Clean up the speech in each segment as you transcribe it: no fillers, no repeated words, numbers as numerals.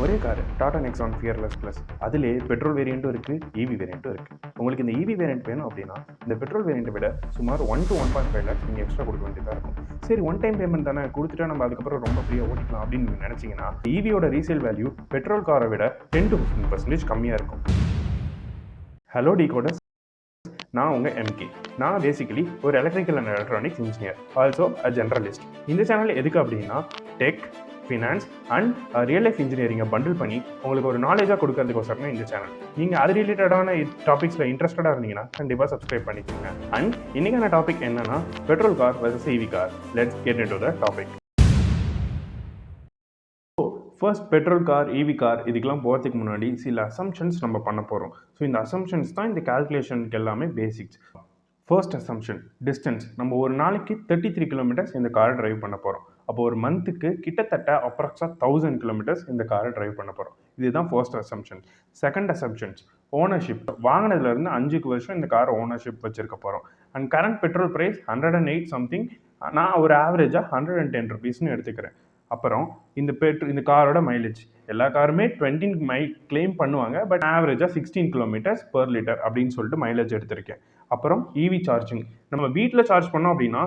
ஒரே car Tata Nexon fearless plus. அதிலே petrol வேரியண்ட்டும் இருக்குது, இவி வேரியண்ட்டும் இருக்குது. உங்களுக்கு இந்த இவி வேரியண்ட் வேணும் அப்படின்னா இந்த பெட்ரோல் வேரியண்ட்டை விட சுமார் 1 to 1.5 lakhs நீங்கள் எக்ஸ்ட்ரா கொடுக்க வேண்டியதாக இருக்கும். சரி, ஒன் டைம் பேமெண்ட் தானே, கொடுத்துட்டா நம்ம அதுக்கப்புறம் ரொம்ப ஃப்ரீயாக ஓட்டிக்கலாம் அப்படின்னு நீங்கள் நினச்சிங்கன்னா இவியோட ரீசேல் வேல்யூ பெட்ரோல் காரை விட 10 to 15% கம்மியாக இருக்கும். ஹலோ டிகோடர்ஸ், நான் உங்கள் எம்கே. நான் பேசிக்கலி ஒரு electrical and electronics engineer, also a generalist. இந்த சேனல் எதுக்கு அப்படின்னா tech, finance and real life இன்ஜினியரிங்கை பண்டில் பண்ணி உங்களுக்கு ஒரு நாலேஜாக கொடுக்கறதுக்கோசரம் இந்த சேனல். நீங்கள் அது ரிலேட்டடான டாபிக்ஸில் இன்ட்ரெஸ்டடாக இருந்தீங்கன்னா கண்டிப்பாக சப்ஸ்கிரைப் பண்ணிக்கோங்க. அண்ட் இன்றைக்கான டாபிக் என்னன்னா petrol car versus EV car. Let's get into the topic. First, petrol car, EV car இதுக்கெல்லாம் போகிறதுக்கு முன்னாடி சில அசம்ஷன்ஸ் நம்ம பண்ண போகிறோம். ஸோ இந்த அசம்ஷன்ஸ் தான் இந்த கால்குலேஷனுக்கு எல்லாமே பேசிக்ஸ். First assumption, distance. நம்ம ஒரு நாளைக்கு 33 கிலோமீட்டர்ஸ் இந்த காரை டிரைவ் பண்ண போகிறோம். அப்போ ஒரு மந்த்துக்கு கிட்டத்தட்ட அப்ராக்ஸாக 1000 கிலோமீட்டர்ஸ் இந்த காரை டிரைவ் பண்ண போகிறோம். இதுதான் first assumption. Second assumptions, ownership. வாங்கினதுலேருந்து 5 வருஷம் இந்த காரை ஓனர்ஷிப் வச்சிருக்க போகிறோம். And current petrol price 108 something. நான் ஒரு ஆவரேஜாக 110 ருபீஸ்னு எடுத்துக்கிறேன். அப்புறம் இந்த காரோட மைலேஜ். எல்லா காருமே 20 கிளைம் பண்ணுவாங்க, பட் ஆவரேஜாக 16 கிலோமீட்டர்ஸ் பர் லிட்டர் அப்படின்னு சொல்லிட்டு மைலேஜ் எடுத்திருக்கேன். அப்புறம் இவி சார்ஜிங். நம்ம வீட்டில் சார்ஜ் பண்ணோம் அப்படின்னா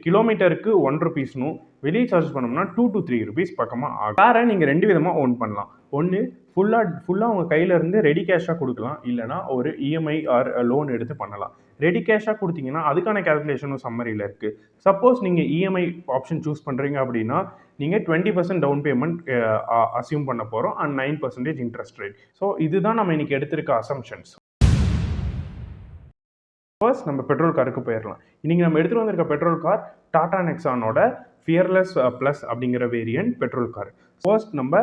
கிலோமீட்டருக்கு 1 ருபீஸ்னும், வெளியே சார்ஜ் பண்ணோம்னா 2 to 3 ருபீஸ் பக்கமாக ஆகும். காரை நீங்கள் 2 விதமாக ஓன் பண்ணலாம். ஒன்று ஃபுல்லாக உங்கள் கையிலேருந்து ரெடி கேஷாக கொடுக்கலாம், இல்லைனா ஒரு இஎம்ஐ ஆர் லோன் எடுத்து பண்ணலாம். ரெடி கேஷாக கொடுத்தீங்கன்னா அதுக்கான கேல்குலேஷனும் சம்மரியில் இருக்குது. சப்போஸ் நீங்கள் இஎம்ஐ ஆப்ஷன் சூஸ் பண்ணுறீங்க அப்படின்னா நீங்கள் 20% டவுன் பேமெண்ட் அசியூம் பண்ண போகிறோம் அண்ட் 9% இன்ட்ரெஸ்ட் ரேட். ஸோ இதுதான் நம்ம இன்றைக்கி எடுத்திருக்க அசம்ஷன்ஸ். ஃபர்ஸ்ட் நம்ம பெட்ரோல் காருக்கு போயிடலாம். இன்றைக்கி நம்ம எடுத்துகிட்டு வந்திருக்க பெட்ரோல் கார் டாடா நெக்ஸானோட ஃபியர்லெஸ் ப்ளஸ் அப்படிங்கிற வேரியன்ட் பெட்ரோல் கார். ஃபர்ஸ்ட் நம்ம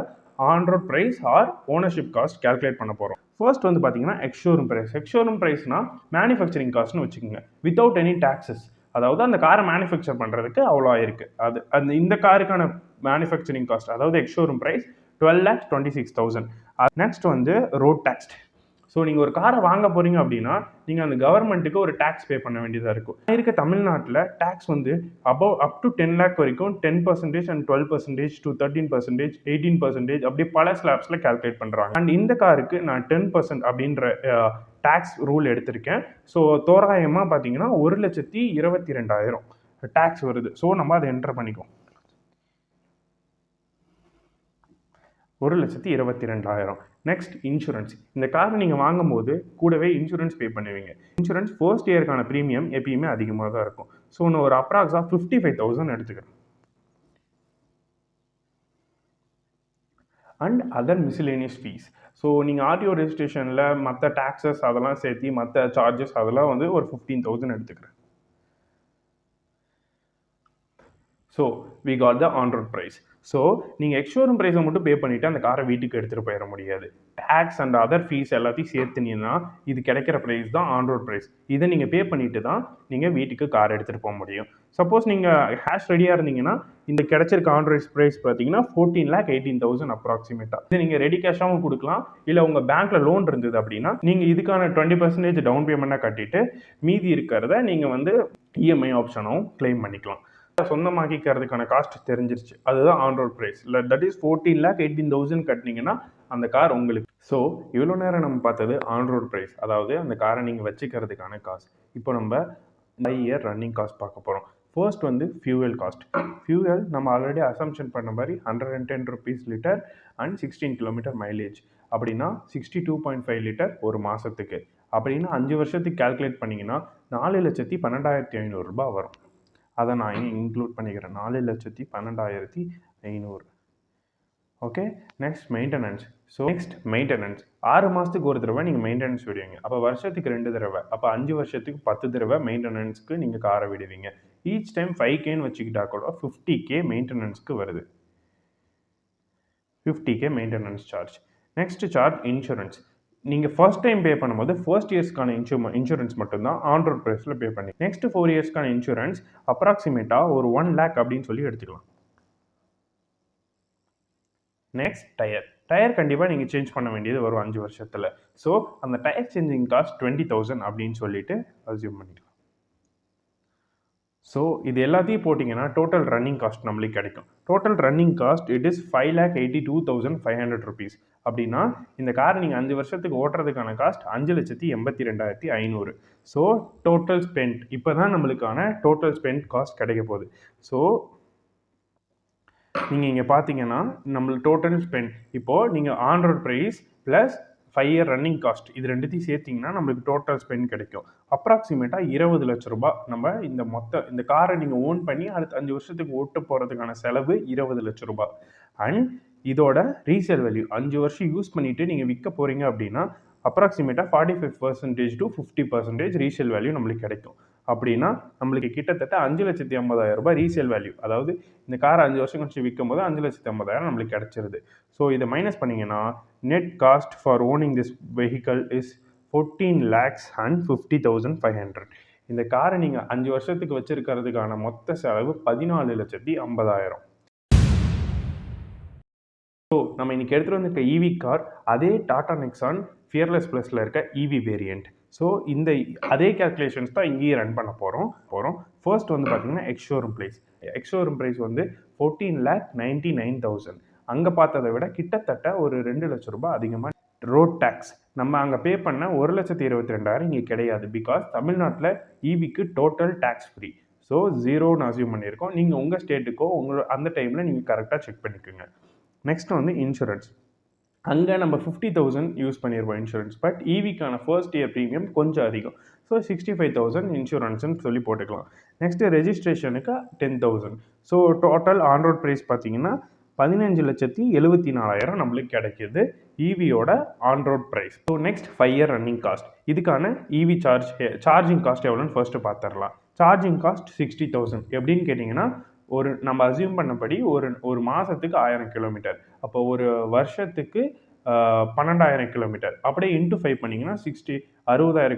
on road price or ownership cost calculate பண்ண போகிறோம். ஃபர்ஸ்ட் வந்து பார்த்தீங்கன்னா எக்ஸ்ஷோரூம் ப்ரைஸ். எக்ஸ்ஷோரூம் ப்ரைஸ்னா மேனுஃபேக்சரிங் காஸ்ட்னு வச்சுக்கோங்க, வித்தவுட் எனி டாக்ஸஸ். அதாவது அந்த காரை மேனுஃபேக்சர் பண்ணுறதுக்கு அவ்வளோ இருக்குது. இந்த காருக்கான மேனுஃபேக்சரிங் காஸ்ட், அதாவது எக்ஸ்ஷோரூம் ப்ரைஸ் 12,26,000. நெக்ஸ்ட் வந்து ரோட் டேக்ஸ். ஸோ நீங்கள் ஒரு காரை வாங்க போகிறீங்க அப்படின்னா நீங்கள் அந்த கவர்மெண்ட்டுக்கு ஒரு டேக்ஸ் பே பண்ண வேண்டியதாக இருக்கும். இருக்க தமிழ்நாட்டில் டேக்ஸ் வந்து அப் டு 10 lakh வரைக்கும் 10% அண்ட் 12% to 13%, 18% அப்படி பல ஸ்லாப்ஸில் கால்குலேட் பண்ணுறாங்க. அண்ட் இந்த காருக்கு நான் 10% அப்படின்ற டேக்ஸ் ரூல் எடுத்திருக்கேன். ஸோ தோராயமாக பார்த்தீங்கன்னா 1,22,000 டேக்ஸ் வருது. ஸோ நம்ம அதை என்டர் பண்ணிக்குவோம். 1,22,000. Next insurance. இந்த காரை நீங்கள் வாங்கும் போது கூடவே இன்சூரன்ஸ் பே பண்ணுவீங்க. இன்சூரன்ஸ் ஃபர்ஸ்ட் இயருக்கான ப்ரீமியம் எப்பயுமே அதிகமாக தான் இருக்கும். ஸோ நான் ஒரு அப்ராக்ஸாக 55,000 எடுத்துக்கிறேன். And other miscellaneous fees. So நீங்கள் ஆர்டிஓ ரெஜிஸ்ட்ரேஷனில் மற்ற டேக்ஸஸ் அதெல்லாம் சேர்த்து மற்ற சார்ஜஸ் அதெல்லாம் வந்து ஒரு 15,000 எடுத்துக்கிறேன். So we got the on road price. So நீங்கள் எக்ஸ்ஷோரூம் ப்ரைஸை மட்டும் பே பண்ணிவிட்டு அந்த காரை வீட்டுக்கு எடுத்துகிட்டு போயிட முடியாது. டேக்ஸ் அண்ட் அதர் ஃபீஸ் எல்லாத்தையும் சேர்த்துனீங்கன்னா இது கிடைக்கிற ப்ரைஸ் தான் ஆன் ரோட் ப்ரைஸ். இதை நீங்கள் பே பண்ணிவிட்டு தான் நீங்கள் வீட்டுக்கு கார் எடுத்துகிட்டு போக முடியும். சப்போஸ் நீங்கள் ஹேஷ் ரெடியாக இருந்தீங்கன்னா இந்த கிடைச்சிருக்க ஆன் ரோட் ப்ரைஸ் பார்த்தீங்கன்னா 14,18,000 அப்ராக்சிமேட்டாக. இது நீங்கள் ரெடி கேஷாகவும் கொடுக்கலாம், இல்லை உங்கள் பேங்க்கில் லோன் இருந்தது அப்படின்னா நீங்கள் இதுக்கான 20% டவுன் பேமெண்ட்டாக கட்டிட்டு மீதி இருக்கிறத நீங்கள் வந்து இஎம்ஐ ஆப்ஷனும் கிளைம் பண்ணிக்கலாம். சொந்தமாக்கிக்கிறதுக்கான காஸ்ட் தெரிஞ்சிருச்சு. அதுதான் on road price. That is 14,18,000 கட்டினீங்கன்னா அந்த கார் உங்களுக்கு. ஸோ இவ்வளோ நேரம் நம்ம பார்த்தது ஆன் ரோட் ப்ரைஸ், அதாவது அந்த காரை நீங்கள் வச்சுக்கிறதுக்கான காஸ்ட். இப்போ நம்ம இயர் ரன்னிங் காஸ்ட் பார்க்க போகிறோம். ஃபர்ஸ்ட் வந்து ஃபியூவல் காஸ்ட். ஃபியூவல் நம்ம ஆல்ரெடி அசம்ஷன் பண்ண மாதிரி 110 rupees litre and 16 kilometre mileage. அப்படின்னா 62.5 லிட்டர் ஒரு மாதத்துக்கு. அப்படின்னா 5 வருஷத்துக்கு கால்குலேட் பண்ணிங்கன்னா 4,12,500 ரூபாய் வரும். அதை நான் இன்க்ளூட் பண்ணிக்கிறேன். 4,12,500. Okay. Next maintenance. So next maintenance 6 மாதத்துக்கு ஒரு தடவை நீங்கள் மெயின்டெனன்ஸ் விடுவீங்க. அப்போ வருஷத்துக்கு 2 தடவை, அப்போ 5 வருஷத்துக்கு 10 தடவை மெயின்டெனன்ஸ்க்கு நீங்கள் காரை விடுவீங்க. ஈச் டைம் 5Kன்னு வச்சுக்கிட்டா கூட 50K மெயின்டெனன்ஸ்க்கு வருது. 50K maintenance charge. Next charge insurance. நீங்கள் ஃபர்ஸ்ட் டைம் பே பண்ணும்போது ஃபர்ஸ்ட் இயர்ஸ்க்கான இன்சூரன்ஸ் மட்டும்தான் ஆன் ரோட் ப்ரைஸில் பே பண்ணி. நெக்ஸ்ட் 4 இயர்ஸ்க்கான இன்சூரன்ஸ் அப்ராக்சிமேட்டாக ஒரு 1 lakh அப்படின்னு சொல்லி எடுத்துக்கலாம். நெக்ஸ்ட் டயர் கண்டிப்பாக நீங்கள் சேஞ்ச் பண்ண வேண்டியது வரும் 5 வருஷத்தில். ஸோ அந்த டயர் சேஞ்சிங் காஸ்ட் 20,000 அப்படின்னு சொல்லிட்டு அசியூம் பண்ணிக்கலாம். ஸோ இது எல்லாத்தையும் போட்டிங்கன்னா டோட்டல் ரன்னிங் காஸ்ட் நம்மளுக்கு கிடைக்கும். Total running cost it is 5,82,500 rupees. அப்படின்னா இந்த காரை நீங்கள் 5 வருஷத்துக்கு ஓட்டுறதுக்கான காஸ்ட் 5,82,500. ஸோ டோட்டல் ஸ்பெண்ட் இப்போ தான் நம்மளுக்கான டோட்டல் ஸ்பெண்ட் காஸ்ட் கிடைக்க போகுது. ஸோ நீங்கள் இங்கே பார்த்தீங்கன்னா நம்மளுக்கு டோட்டல் ஸ்பெண்ட் இப்போது நீங்கள் on road price plus 5 year running cost இது ரெண்டுத்தையும் சேர்த்திங்கன்னா நம்மளுக்கு டோட்டல் ஸ்பெண்ட் கிடைக்கும். அப்ராக்சிமேட்டாக 20 லட்ச ரூபாய். நம்ம இந்த காரை நீங்கள் ஓன் பண்ணி அடுத்த 5 வருஷத்துக்கு ஓட்ட போகிறதுக்கான செலவு 20 லட்ச ரூபாய். அண்ட் இதோட ரீசேல் வேல்யூ 5 வருஷம் யூஸ் பண்ணிவிட்டு நீங்கள் விற்க போகிறீங்க அப்படின்னா அப்ராக்சிமேட்டாக 45% to 50% ரீசேல் வேல்யூ நம்மளுக்கு கிடைக்கும். அப்படின்னா நம்மளுக்கு கிட்டத்தட்ட 5,50,000 ரூபாய் ரீசேல் வேல்யூ. அதாவது இந்த காரை 5 வருஷம் கழிச்சு விற்கும் போது 5,50,000 நம்மளுக்கு கிடைச்சிருது. ஸோ இதை மைனஸ் பண்ணிங்கன்னா net cost for owning this vehicle is 14,50,500. இந்த காரை நீங்கள் 5 வருஷத்துக்கு வச்சிருக்கிறதுக்கான மொத்த செலவு 14,50,000. ஸோ நம்ம இன்னைக்கு எடுத்துகிட்டு வந்திருக்க இவி கார் அதே டாடா நெக்ஸான் ஃபியர்லெஸ் ப்ளஸில் இருக்க இவி வேரியண்ட். ஸோ இந்த அதே கேல்குலேஷன்ஸ் தான் இங்கேயும் ரன் பண்ண போகிறோம். ஃபர்ஸ்ட் வந்து பார்த்தீங்கன்னா எக்ஸ்ஷோரூம் ப்ரைஸ் வந்து 14,99,000. அங்கே பார்த்ததை விட கிட்டத்தட்ட ஒரு 2 லட்ச ரூபாய் அதிகமாக. ரோட் டேக்ஸ் நம்ம அங்கே பே பண்ண 1,22,000 இங்கே கிடையாது. பிகாஸ் தமிழ்நாட்டில் இவிக்கு டோட்டல் டேக்ஸ் ஃப்ரீ. ஸோ 0ன்னு அசியூம் பண்ணியிருக்கோம். நீங்கள் உங்கள் ஸ்டேட்டுக்கோ அந்த டைமில் நீங்கள் கரெக்டாக செக் பண்ணிக்கோங்க. நெக்ஸ்ட் வந்து இன்சூரன்ஸ். அங்கே நம்ம 50,000 யூஸ் பண்ணிடுவோம் இன்சூரன்ஸ். பட் இவிக்கான ஃபர்ஸ்ட் இயர் ப்ரீமியம் கொஞ்சம் அதிகம். ஸோ 65,000 இன்சூரன்ஸ்ன்னு சொல்லி போட்டுக்கலாம். நெக்ஸ்ட்டு ரெஜிஸ்ட்ரேஷனுக்கு 10,000. So total on road price பார்த்தீங்கன்னா 15,74,000 நம்மளுக்கு கிடைக்கிது இவியோட on road price. So next 5 year running cost. இதுக்கான இவி சார்ஜிங் காஸ்ட் எவ்வளோன்னு ஃபர்ஸ்ட்டு பார்த்துடலாம். Charging cost 60,000. எப்படின்னு கேட்டிங்கன்னா நம்ம அசியூம் பண்ணபடி ஒரு மாதத்துக்கு 1000 கிலோமீட்டர். அப்போ ஒரு வருஷத்துக்கு 12,000 கிலோமீட்டர். அப்படியே இன்ட்டு 5 பண்ணிங்கன்னா 60,000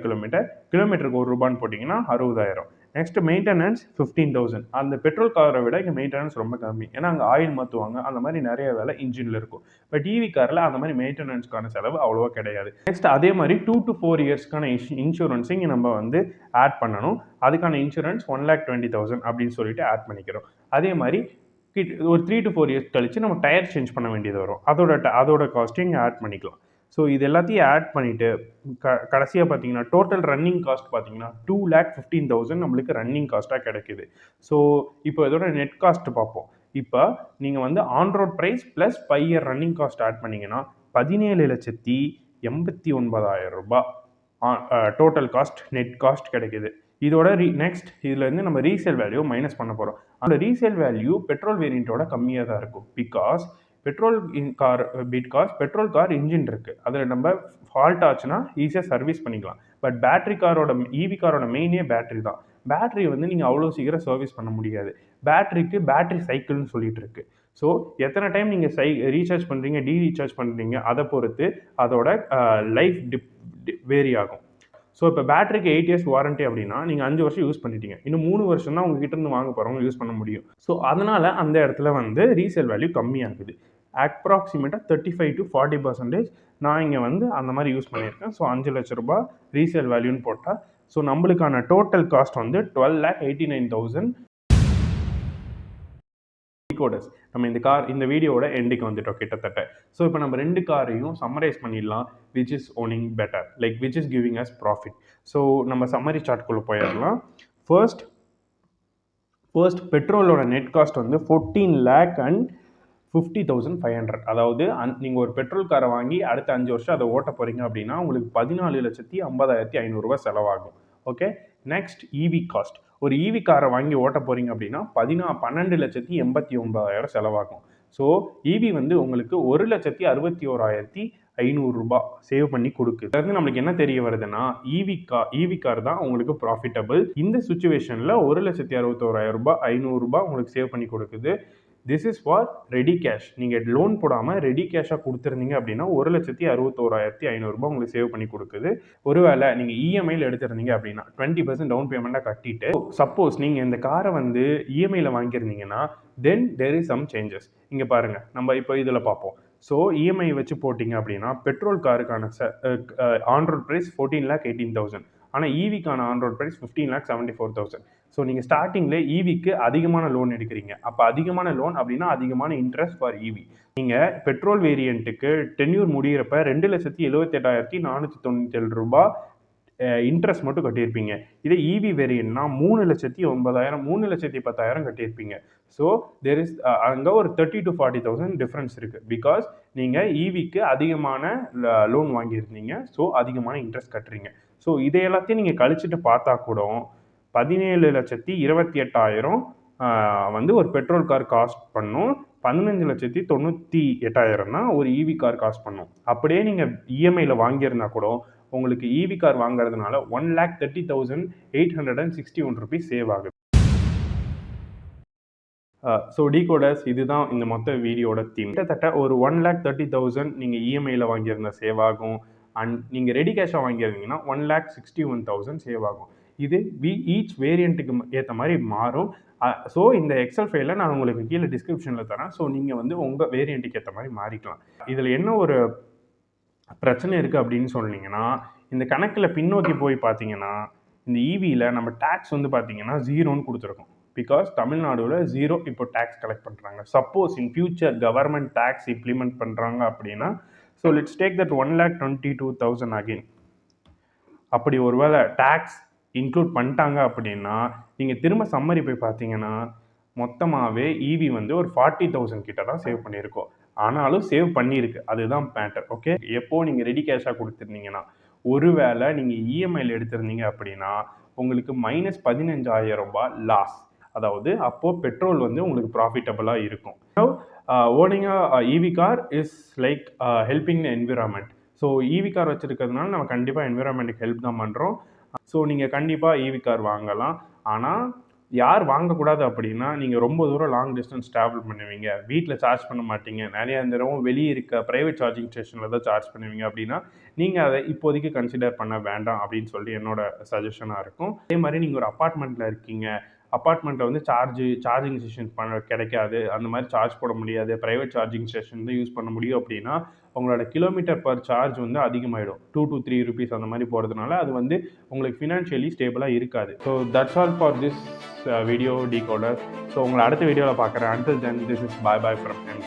கிலோமீட்டருக்கு ₹1 போட்டிங்கன்னா 60,000. Next maintenance 15,000. அந்த பெட்ரோல் காரை விட இங்கே மெயின்டெனன்ஸ் ரொம்ப கம்மி. ஏன்னா அங்கே ஆயில் மாற்றுவாங்க, அந்த மாதிரி நிறைய வேலை இன்ஜினில் இருக்கும். பட் இவி காரில் அந்த மாதிரி மெயின்டெனன்ஸ்க்கான செலவு அவ்வளோவா கிடையாது. நெக்ஸ்ட் அதே மாதிரி 2 to 4 இயர்ஸ்க்கான இன்சூரன்ஸை இங்கே நம்ம வந்து ஆட் பண்ணணும். அதுக்கான இன்சூரன்ஸ் 1,20,000 அப்படின்னு சொல்லிட்டு ஆட் பண்ணிக்கிறோம். அதே மாதிரி ஒரு 3 to 4 இயர்ஸ் கழிச்சு நம்ம டயர் சேஞ்ச் பண்ண வேண்டியது வரும். அதோட காஸ்ட்டையும் இங்கே ஆட் பண்ணிக்கலாம். ஸோ இது எல்லாத்தையும் ஆட் பண்ணிவிட்டு கடைசியாக பார்த்தீங்கன்னா டோட்டல் ரன்னிங் காஸ்ட் பார்த்தீங்கன்னா 2,15,000 நம்மளுக்கு ரன்னிங் காஸ்ட்டாக கிடைக்குது. ஸோ இப்போ இதோட நெட் காஸ்ட் பார்ப்போம். இப்போ நீங்கள் வந்து on road price plus 5 year running cost add பண்ணிங்கன்னா 17,89,000 ரூபாய் டோட்டல் காஸ்ட் நெட் காஸ்ட் கிடைக்குது. இதோட நெக்ஸ்ட் இதுலேருந்து நம்ம ரீசேல் வேல்யூ மைனஸ் பண்ண போகிறோம். அந்த ரீசேல் வேல்யூ பெட்ரோல் வேரியண்ட்டோட கம்மியாக தான் இருக்கும். பிகாஸ் பெட்ரோல் கார் இன்ஜின் இருக்குது. அதில் நம்ம ஃபால்ட் ஆச்சுன்னா ஈஸியாக சர்வீஸ் பண்ணிக்கலாம். பட் இவி காரோட மெயினே பேட்டரி தான். பேட்டரி வந்து நீங்கள் அவ்வளோ சீக்கிரம் சர்வீஸ் பண்ண முடியாது. பேட்டரி சைக்கிள்னு சொல்லிட்டு இருக்கு. ஸோ எத்தனை டைம் நீங்கள் ரீசார்ஜ் பண்ணுறீங்க, ரீசார்ஜ் பண்ணுறீங்க, அதை பொறுத்து அதோட லைஃப் வேரி ஆகும். ஸோ இப்போ பேட்டரிக்கு 8 இயர்ஸ் வாரண்ட்டி அப்படின்னா நீங்கள் 5 வருஷம் யூஸ் பண்ணிட்டீங்க. இன்னும் 3 வருஷம் தான் உங்ககிட்ட இருந்து வாங்க போகிறவங்க யூஸ் பண்ண முடியும். ஸோ அதனால் அந்த இடத்துல வந்து ரீசேல் வேல்யூ கம்மியாகுது. அப்ராக்சிமேட்டாக 35 to 40% நான் இங்கே வந்து அந்த மாதிரி யூஸ் பண்ணியிருக்கேன். ஸோ 5 லட்ச ரூபாய் ரீசேல் வேல்யூன்னு போட்டால் ஸோ நம்மளுக்கான டோட்டல் காஸ்ட் வந்து 12,89,000. நம்ம இந்த வீடியோட எண்டுக்கு வந்துட்டோம் கிட்டத்தட்ட. ஸோ இப்போ நம்ம 2 காரையும் சம்மரைஸ் பண்ணிடலாம். Which is owning better, like which is giving us profit. So நம்ம சம்மரி சார்ட்குள்ளே போயிடலாம். ஃபர்ஸ்ட் பெட்ரோலோட நெட் காஸ்ட் வந்து 14,50,500. அதாவது நீங்கள் ஒரு பெட்ரோல் காரை வாங்கி அடுத்த 5 வருஷம் அதை ஓட்ட போகிறீங்க அப்படின்னா உங்களுக்கு 14,50,500 ரூபாய் செலவாகும். ஓகே. நெக்ஸ்ட் இவி காஸ்ட். ஒரு இவி காரை வாங்கி ஓட்ட போகிறீங்க அப்படின்னா 12,89,000 செலவாகும். ஸோ இவி வந்து உங்களுக்கு 1,61,500 ரூபாய் சேவ் பண்ணி கொடுக்குது. அதாவது நம்மளுக்கு என்ன தெரிய வருதுன்னா இவி கார் தான் உங்களுக்கு ப்ராஃபிட்டபிள். இந்த சுச்சுவேஷனில் 1,61,500 ரூபாய் உங்களுக்கு சேவ் பண்ணி கொடுக்குது. This is for ready cash. நீங்கள் லோன் போடாமல் ரெடி கேஷாக கொடுத்துருந்தீங்க அப்படின்னா 1,61,500 ரூபாய் உங்களுக்கு சேவ் பண்ணி கொடுக்குது. ஒருவேளை நீங்கள் இஎம்ஐயில் எடுத்திருந்தீங்க அப்படின்னா 20% டவுன் பேமெண்ட்டாக கட்டிட்டு சப்போஸ் நீங்கள் இந்த காரை வந்து இஎம்ஐயில் வாங்கியிருந்தீங்கன்னா தென் தேர் இஸ் சம் சேஞ்சஸ். இங்கே பாருங்கள், நம்ம இப்போ இதில் பார்ப்போம். ஸோ இஎம்ஐ வச்சு போட்டிங்க அப்படின்னா பெட்ரோல் காருக்கான ஆன் ரோட் ப்ரைஸ் 14,18,000. ஆனால் இவிக்கான ஆன் ரோட் ப்ரைஸ் 15,74,000. ஸோ நீங்கள் ஸ்டார்டிங்கில் ஈவிக்கு அதிகமான லோன் எடுக்கிறீங்க. அப்போ அதிகமான லோன் அப்படின்னா அதிகமான இன்ட்ரெஸ்ட் ஃபார் ஈவி. நீங்கள் பெட்ரோல் வேரியண்ட்டுக்கு டென்யூர் முடிகிறப்ப ரூ. 2,78,497 இன்ட்ரெஸ்ட் மட்டும் கட்டியிருப்பீங்க. இதே ஈவி வேரியண்ட்னா 3,09,000 3,10,000 கட்டியிருப்பீங்க. ஸோ தேர் இஸ் அங்கே ஒரு 30,000 to 40,000 டிஃப்ரென்ஸ் இருக்குது. பிகாஸ் நீங்கள் ஈவிக்கு அதிகமான லோன் வாங்கியிருந்தீங்க. ஸோ அதிகமான இன்ட்ரெஸ்ட் கட்டுறீங்க. ஸோ இதை எல்லாத்தையும் நீங்கள் கழிச்சுட்டு பார்த்தா கூட 17,28,000 வந்து ஒரு பெட்ரோல் கார் காஸ்ட் பண்ணும். 15,98,000 தான் ஒரு ஈவி கார் காஸ்ட் பண்ணும். அப்படியே நீங்கள் இஎம்ஐயில் வாங்கியிருந்தா கூட உங்களுக்கு ஈவி கார் வாங்குறதுனால 1,30,861 rupees சேவ் ஆகுது. ஸோ டீகோடர்ஸ் இதுதான் இந்த மொத்த வீடியோட தீம். கிட்டத்தட்ட ஒரு 1,30,000 நீங்கள் இஎம்ஐயில் வாங்கியிருந்த சேவ் ஆகும். அண்ட் நீங்கள் ரெடி கேஷாக வாங்கியிருந்தீங்கன்னா 1,61,000 சேவ் ஆகும். இது ஈச் வேரியண்ட்டுக்கு ஏற்ற மாதிரி மாறும். ஸோ இந்த எக்ஸல் ஃபைலை நான் உங்களுக்கு கீழே டிஸ்கிரிப்ஷனில் தரேன். ஸோ நீங்கள் வந்து உங்கள் வேரியண்ட்டுக்கு ஏற்ற மாதிரி மாறிக்கலாம். இதில் என்ன ஒரு பிரச்சனை இருக்குது அப்படின்னு சொன்னீங்கன்னா, இந்த கணக்கில் பின்னோக்கி போய் பார்த்தீங்கன்னா, இந்த ஈவியில் நம்ம டேக்ஸ் வந்து பார்த்தீங்கன்னா 0ன்னு கொடுத்துருக்கோம். பிகாஸ் தமிழ்நாடுல 0 இப்போ டேக்ஸ் கலெக்ட் பண்ணுறாங்க. Suppose in future government tax implement பண்ணுறாங்க அப்படின்னா, so let's take that 1,22,000 again. அப்படி ஒருவேளை டேக்ஸ் இன்க்ளூட் பண்ணிட்டாங்க அப்படின்னா, நீங்கள் திரும்ப சம்மரி போய் பார்த்தீங்கன்னா, மொத்தமாகவே ஈவி வந்து ஒரு 40,000 கிட்ட தான் சேவ் பண்ணியிருக்கோம். ஆனாலும் சேவ் பண்ணியிருக்கு. அதுதான் மேட்டர். ஓகே, எப்போ நீங்கள் ரெடி கேஷாக கொடுத்துருந்தீங்கன்னா, ஒருவேளை நீங்கள் இஎம்ஐயில் எடுத்திருந்தீங்க அப்படின்னா உங்களுக்கு -15,000 லாஸ். அதாவது அப்போது பெட்ரோல் வந்து உங்களுக்கு ப்ராஃபிட்டபுளாக இருக்கும். Owning EV car is like helping the environment. So EV car வச்சுருக்கிறதுனால நம்ம கண்டிப்பாக என்விரான்மெண்ட்டுக்கு ஹெல்ப் தான் பண்ணுறோம். ஸோ நீங்கள் கண்டிப்பாக ஈவி கார் வாங்கலாம். ஆனால் யார் வாங்கக்கூடாது அப்படின்னா, நீங்கள் ரொம்ப தூரம் லாங் டிஸ்டன்ஸ் ட்ராவல் பண்ணுவீங்க, வீட்டில் சார்ஜ் பண்ண மாட்டீங்க, நிறைய நேரம் வெளியே இருக்க ப்ரைவேட் சார்ஜிங் ஸ்டேஷனில் தான் சார்ஜ் பண்ணுவீங்க அப்படின்னா, நீங்கள் அதை இப்போதைக்கு கன்சிடர் பண்ண வேண்டாம் அப்படின்னு சொல்லி என்னோட சஜஷனாக இருக்கும். அதே மாதிரி நீங்கள் ஒரு அப்பார்ட்மெண்ட்டில் இருக்கீங்க, அப்பார்ட்மெண்ட்டில் வந்து சார்ஜிங் ஸ்டேஷன் கிடைக்காது, அந்த மாதிரி சார்ஜ் போட முடியாது, ப்ரைவேட் சார்ஜிங் ஸ்டேஷன் தான் யூஸ் பண்ண முடியும் அப்படின்னா, உங்களோட கிலோமீட்டர் பர் சார்ஜ் வந்து அதிகமாகிடும். 2 to 3 rupees அந்த மாதிரி போகிறதுனால அது வந்து உங்களுக்கு ஃபினான்ஷியலி ஸ்டேபிளாக இருக்காது. So that's all for this video decoder. So உங்களை அடுத்த வீடியோவில் பார்க்குறேன். Until then this is bye bye from him.